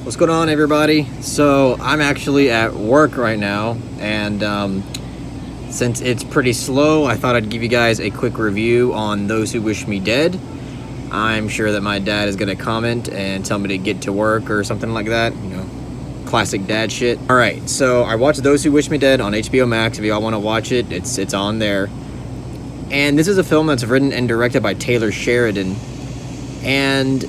What's going on, everybody? So I'm actually at work right now, and since it's pretty slow, I thought I'd give you guys a quick review on Those Who Wish Me Dead. I'm sure that my dad is going to comment and tell me to get to work or something like that, you know, classic dad shit. Alright, so I watched Those Who Wish Me Dead on HBO Max. If y'all want to watch it, it's on there. And this is a film that's written and directed by Taylor Sheridan. And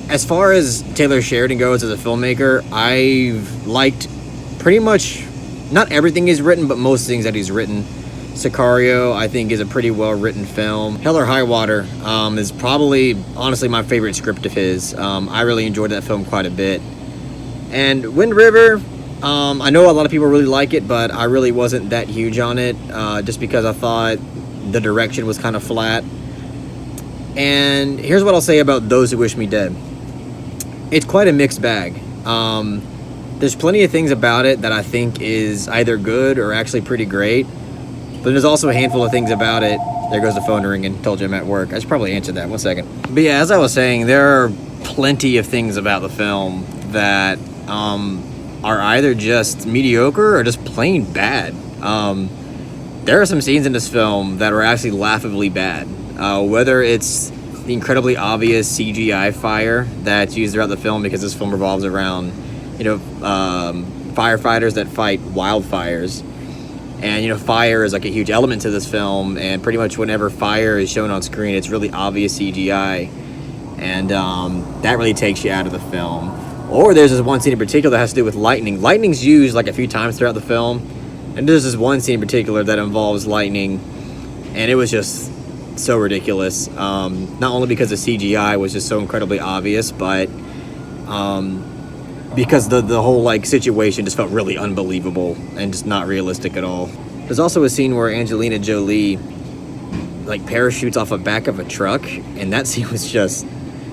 as far as Taylor Sheridan goes as a filmmaker, I've liked pretty much, not everything he's written, but most things that he's written. Sicario, I think, is a pretty well-written film. Hell or High Water is probably, honestly, my favorite script of his. I really enjoyed that film quite a bit. And Wind River, I know a lot of people really like it, but I really wasn't that huge on it, just because I thought the direction was kind of flat. And here's what I'll say about Those Who Wish Me Dead. It's quite a mixed bag. There's plenty of things about it that I think is either good or actually pretty great. But there's also a handful of things about it. There goes the phone ringing. Told you I'm at work. I should probably answer that. 1 second. But yeah, as I was saying, there are plenty of things about the film that are either just mediocre or just plain bad. There are some scenes in this film that are actually laughably bad. Whether it's the incredibly obvious CGI fire that's used throughout the film, because this film revolves around, firefighters that fight wildfires. And, fire is like a huge element to this film, and pretty much whenever fire is shown on screen, it's really obvious CGI. And that really takes you out of the film. Or there's this one scene in particular that has to do with lightning. Lightning's used like a few times throughout the film. And there's this one scene in particular that involves lightning, and it was just so ridiculous. Not only because the CGI was just so incredibly obvious, but because the whole situation just felt really unbelievable and just not realistic at all. There's also a scene where Angelina Jolie parachutes off the back of a truck, and that scene was just,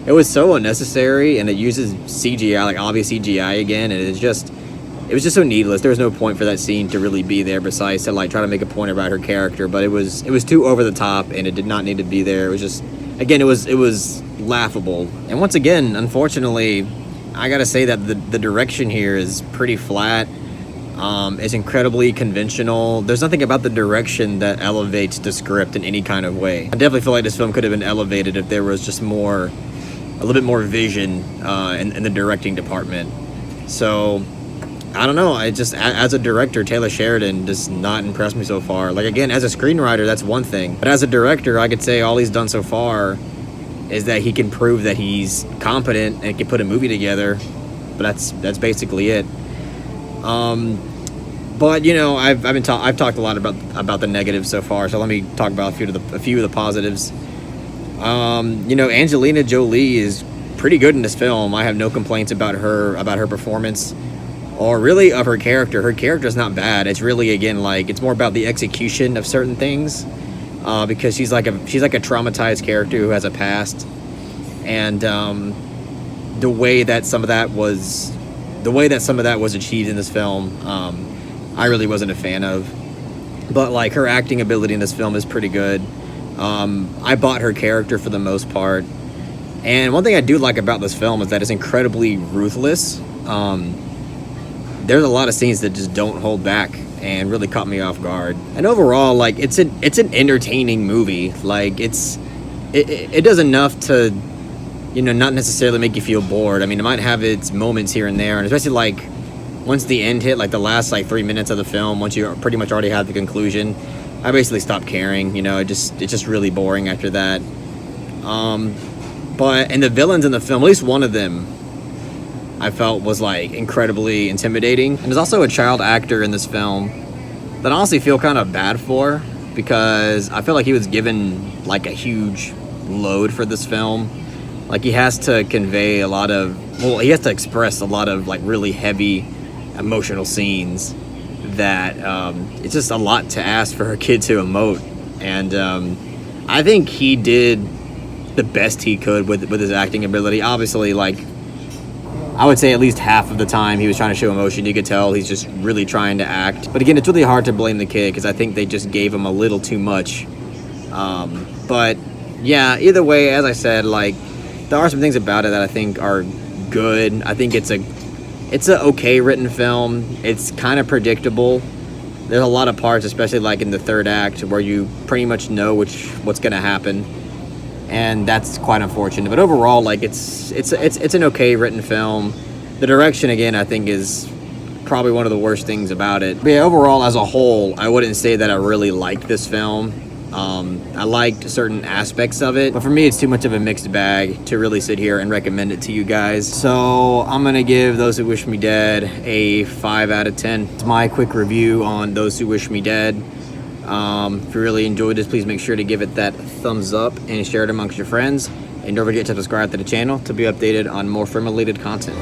it was so unnecessary, and it uses CGI, obvious CGI again, and it was just so needless. There was no point for that scene to really be there besides to try to make a point about her character, but it was too over the top, and it did not need to be there. It was just, again, it was laughable. And once again, unfortunately, I gotta say that the direction here is pretty flat. It's incredibly conventional. There's nothing about the direction that elevates the script in any kind of way. I definitely feel like this film could have been elevated if there was just a little bit more vision in the directing department. So I don't know. I just, as a director, Taylor Sheridan does not impress me so far. Again, as a screenwriter, that's one thing. But as a director, I could say all he's done so far is that he can prove that he's competent and can put a movie together. But that's basically it. But I've talked a lot about the negatives so far. So let me talk about a few of the positives. Angelina Jolie is pretty good in this film. I have no complaints about her performance, or really of her character. Her character is not bad. It's really, again, it's more about the execution of certain things, because she's like a traumatized character who has a past, and the way that some of that was achieved in this film, I really wasn't a fan of. But her acting ability in this film is pretty good. I bought her character for the most part. And one thing I do like about this film is that it's incredibly ruthless. There's a lot of scenes that just don't hold back and really caught me off guard. And overall, it's an entertaining movie. It does enough to, not necessarily make you feel bored. I mean, it might have its moments here and there, and especially once the end hit, the last 3 minutes of the film, once you pretty much already have the conclusion, I basically stopped caring. It's just really boring after that. And the villains in the film, at least one of them, I felt was incredibly intimidating. And there's also a child actor in this film that I honestly feel kind of bad for, because I feel like he was given a huge load for this film. He has to convey he has to express a lot of really heavy emotional scenes that it's just a lot to ask for a kid to emote. And I think he did the best he could with his acting ability. Obviously, I would say at least half of the time he was trying to show emotion. You could tell he's just really trying to act. But again, it's really hard to blame the kid, because I think they just gave him a little too much. But yeah, either way, as I said, there are some things about it that I think are good. I think it's a okay written film. It's kind of predictable. There's a lot of parts, especially like in the third act, where you pretty much know what's gonna happen, and that's quite unfortunate. But overall, like it's an okay written film. The direction, again, I think is probably one of the worst things about it. But yeah, overall, as a whole, I wouldn't say that I really liked this film. I liked certain aspects of it, but for me, it's too much of a mixed bag to really sit here and recommend it to you guys. So I'm gonna give Those Who Wish Me Dead a 5 out of 10. It's my quick review on Those Who Wish Me Dead. If you really enjoyed this, please make sure to give it that thumbs up and share it amongst your friends. And don't forget to subscribe to the channel to be updated on more film-related content.